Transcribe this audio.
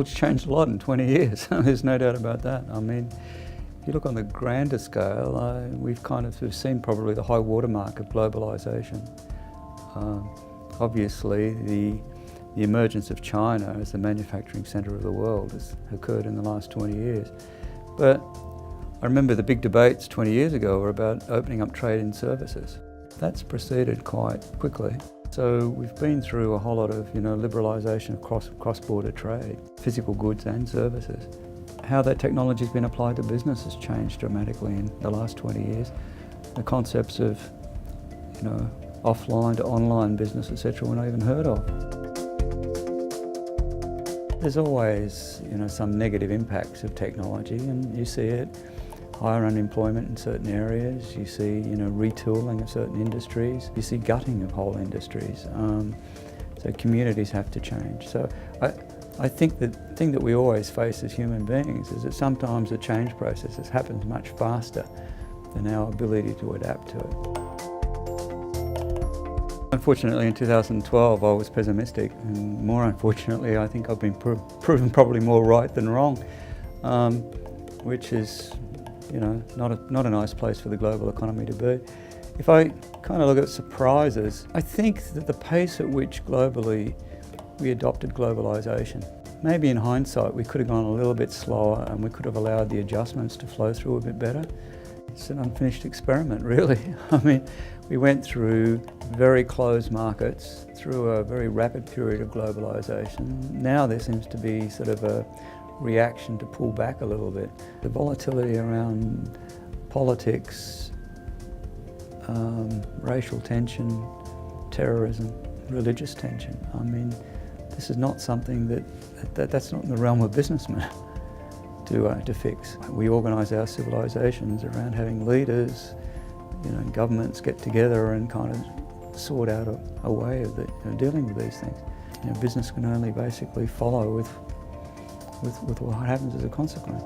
world's changed a lot in 20 years. There's no doubt about that. I mean, if you look on the grander scale, we've seen probably the high watermark of globalisation. Obviously, the emergence of China as the manufacturing centre of the world has occurred in the last 20 years. But I remember the big debates 20 years ago were about opening up trade in services. That's proceeded quite quickly. So we've been through a whole lot of liberalisation of cross-border trade, physical goods and services. How that technology's been applied to business has changed dramatically in the last 20 years. The concepts of offline to online business, etc., were not even heard of. There's always some negative impacts of technology, and you see it. Higher unemployment in certain areas, you see retooling of certain industries, you see gutting of whole industries. So communities have to change. So I think the thing that we always face as human beings is that sometimes the change process happens much faster than our ability to adapt to it. Unfortunately, in 2012 I was pessimistic, and more unfortunately I think I've been proven probably more right than wrong, which is not a nice place for the global economy to be. If I kind of look at surprises, I think that the pace at which globally we adopted globalisation, maybe in hindsight we could have gone a little bit slower and we could have allowed the adjustments to flow through a bit better. It's an unfinished experiment, really. I mean, we went through very closed markets, through a very rapid period of globalisation. Now there seems to be sort of a reaction to pull back a little bit. The volatility around politics, racial tension, terrorism, religious tension. I mean, this is not something that's not in the realm of businessmen to fix. We organise our civilisations around having leaders, governments get together and kind of sort out a way of dealing with these things. Business can only basically follow with what happens as a consequence.